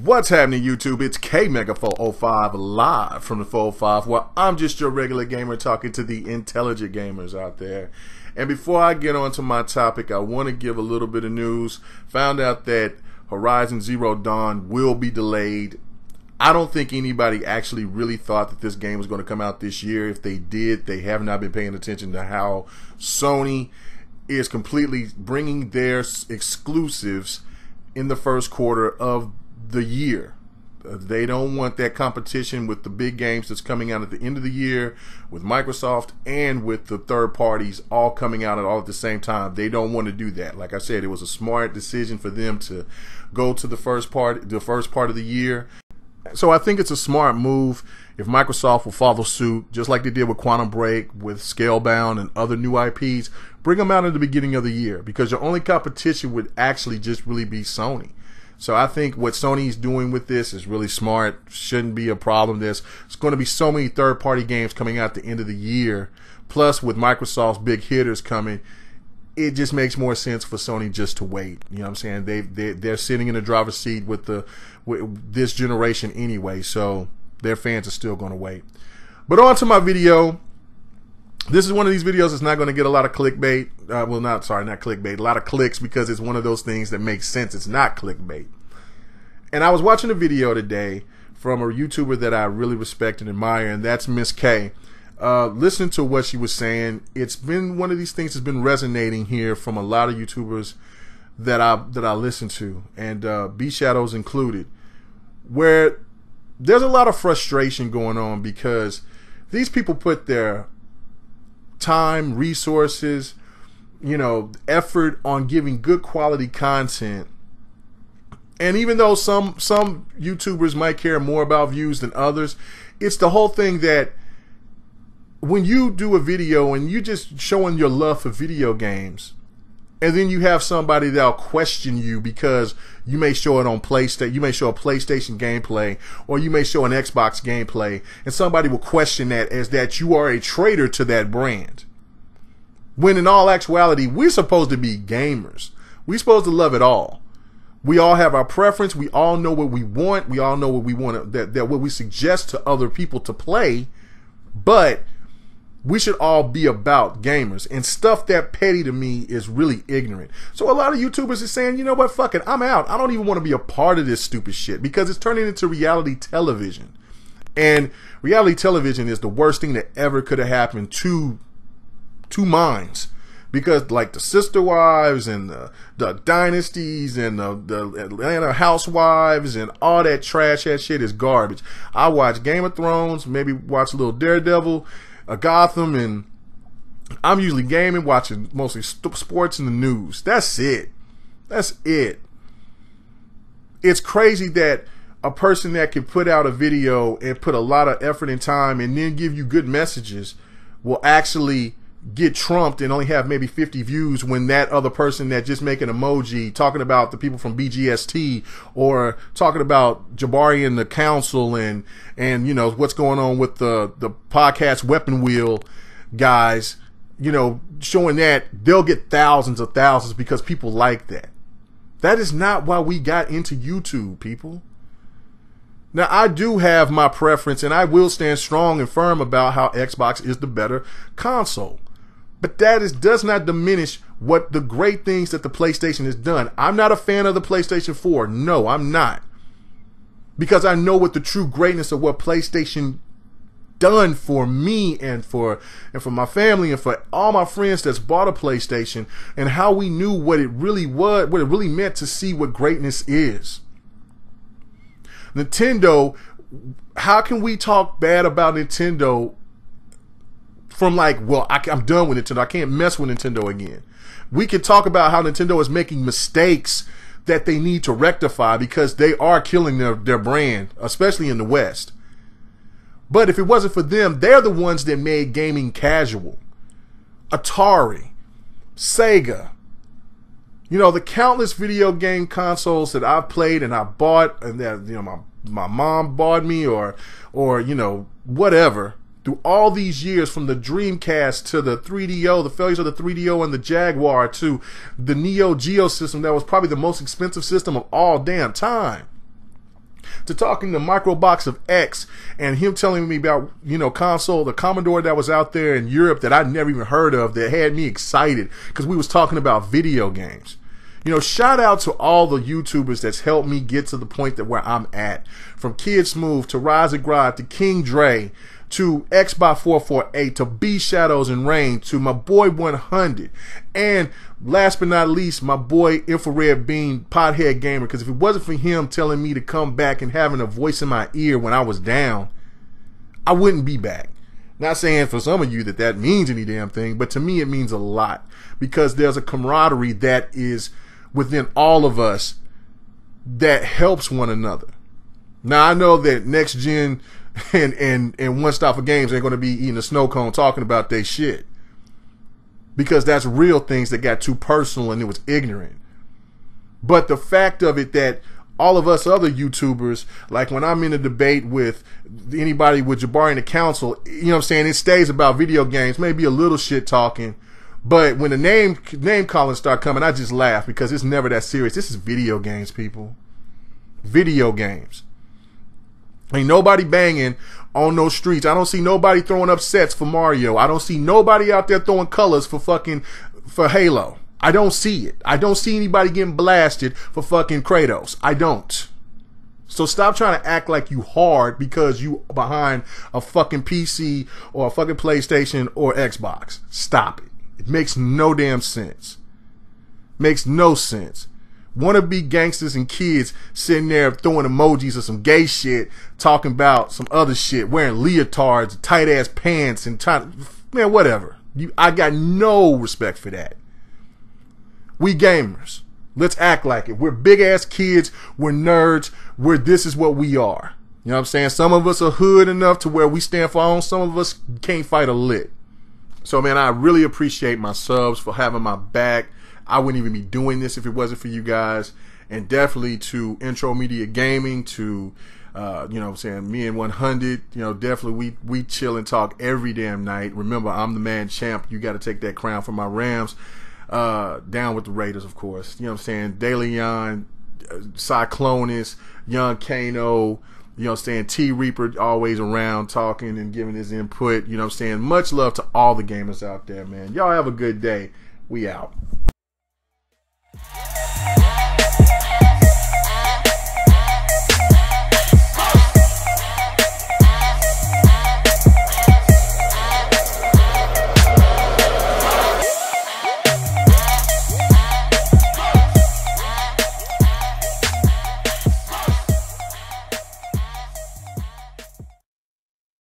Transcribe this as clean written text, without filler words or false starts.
What's happening, YouTube? It's Kamiya405 live from the 405, where I'm just your regular gamer talking to the intelligent gamers out there. And before I get on to my topic, I want to give a little bit of news. Found out that Horizon Zero Dawn will be delayed. I don't think anybody actually really thought that this game was going to come out this year. If they did, they have not been paying attention to how Sony is completely bringing their exclusives in the first quarter of the year. They don't want that competition with the big games that's coming out at the end of the year with Microsoft and with the third parties all coming out all at the same time. They don't want to do that. Like I said, it was a smart decision for them to go to the first part of the year. So I think it's a smart move if Microsoft will follow suit, just like they did with Quantum Break, with Scalebound, and other new IPs. Bring them out at the beginning of the year, because your only competition would actually just really be Sony. So I think what Sony's doing with this is really smart. Shouldn't be a problem. There's going to be so many third-party games coming out at the end of the year. Plus, with Microsoft's big hitters coming, it just makes more sense for Sony just to wait. You know what I'm saying? They're sitting in the driver's seat with this generation anyway, so their fans are still going to wait. But on to my video. This is one of these videos that's not going to get a lot of clickbait. Well, not clickbait. A lot of clicks, because it's one of those things that makes sense. It's not clickbait. And I was watching a video today from a YouTuber that I really respect and admire, and that's Miss K. Listening to what she was saying, it's been one of these things that's been resonating here from a lot of YouTubers that I listen to, and B Shadows included, where there's a lot of frustration going on because these people put their time, resources, effort on giving good quality content. And even though some YouTubers might care more about views than others, it's the whole thing that when you do a video and you just showing your love for video games, and then you have somebody that'll question you because you may show it on PlayStation, you may show a PlayStation gameplay, or you may show an Xbox gameplay, and somebody will question that as that you are a traitor to that brand. When in all actuality, we're supposed to be gamers. We're supposed to love it all. We all have our preference. We all know what we want. We all know what we want, that what we suggest to other people to play, but we should all be about gamers, and stuff that petty to me is really ignorant. So a lot of YouTubers are saying, you know what, fuck it, I'm out. I don't even want to be a part of this stupid shit, because it's turning into reality television. And reality television is the worst thing that ever could have happened to minds. Because like the Sister Wives and the Dynasties and the Atlanta Housewives and all that trash ass shit is garbage. I watch Game of Thrones, maybe watch a little Daredevil, Gotham, and I'm usually gaming, watching mostly sports and the news. That's it. That's it. It's crazy that a person that can put out a video and put a lot of effort and time and then give you good messages will actually get trumped and only have maybe 50 views, when that other person that just make an emoji talking about the people from BGST, or talking about Jabari and the council, and what's going on with the podcast Weapon Wheel guys, showing that, they'll get thousands of thousands because people like that. That is not why we got into YouTube, people. Now, I do have my preference, and I will stand strong and firm about how Xbox is the better console. But that does not diminish what the great things that the PlayStation has done. I'm not a fan of the PlayStation 4. No, I'm not. Because I know what the true greatness of what PlayStation done for me and for my family and for all my friends that's bought a PlayStation, and how we knew what it really was, what it really meant to see what greatness is. Nintendo, how can we talk bad about Nintendo from like, well, I'm done with Nintendo, I can't mess with Nintendo again? We can talk about how Nintendo is making mistakes that they need to rectify, because they are killing their brand, especially in the West. But if it wasn't for them, they're the ones that made gaming casual. Atari, Sega, the countless video game consoles that I've played and I bought, and that my mom bought me, or whatever. Through all these years, from the Dreamcast to the 3DO, the failures of the 3DO and the Jaguar, to the Neo Geo system that was probably the most expensive system of all damn time. to talking to Microbox of X and him telling me about, you know, console, the Commodore that was out there in Europe that I'd never even heard of, that had me excited because we was talking about video games. You know, shout out to all the YouTubers that's helped me get to the point that where I'm at. From Kid Smooth to Rise of Grod to King Dre to Xbox448 to B Shadows and Rain to my boy 100, and last but not least, my boy Infrared Beam Pothead Gamer, because if it wasn't for him telling me to come back and having a voice in my ear when I was down, I wouldn't be back. Not saying for some of you that that means any damn thing, but to me it means a lot, because there's a camaraderie that is within all of us that helps one another. Now I know that Next Gen and One Stop for Games ain't going to be eating a snow cone talking about they shit, because that's real things that got too personal and it was ignorant. But the fact of it that all of us other YouTubers, like when I'm in a debate with anybody with Jabari in the council, you know what I'm saying, it stays about video games, maybe a little shit talking, but when the name calling start coming, I just laugh because it's never that serious. This is video games, people. Video games. Ain't nobody banging on those streets. I don't see nobody throwing up sets for Mario. I don't see nobody out there throwing colors for Halo. I don't see it. I don't see anybody getting blasted for fucking Kratos. I don't. So stop trying to act like you hard because you behind a fucking PC or a fucking PlayStation or Xbox. Stop it. It makes no damn sense. Makes no sense. Wannabe gangsters and kids sitting there throwing emojis of some gay shit, talking about some other shit, wearing leotards, tight ass pants, and man, whatever. I got no respect for that. We gamers. Let's act like it. We're big ass kids. We're nerds. This is what we are. You know what I'm saying? Some of us are hood enough to where we stand for our own. Some of us can't fight a lick. So man, I really appreciate my subs for having my back. I wouldn't even be doing this if it wasn't for you guys. And definitely to Intro Media Gaming, to you know what I'm saying, me and 100, you know, definitely we chill and talk every damn night. Remember, I'm the man champ. You got to take that crown from my Rams. Down with the Raiders, of course. You know what I'm saying? DeLeon, Cyclonus, Young Kano, you know what I'm saying, T Reaper always around talking and giving his input. You know what I'm saying? Much love to all the gamers out there, man. Y'all have a good day. We out.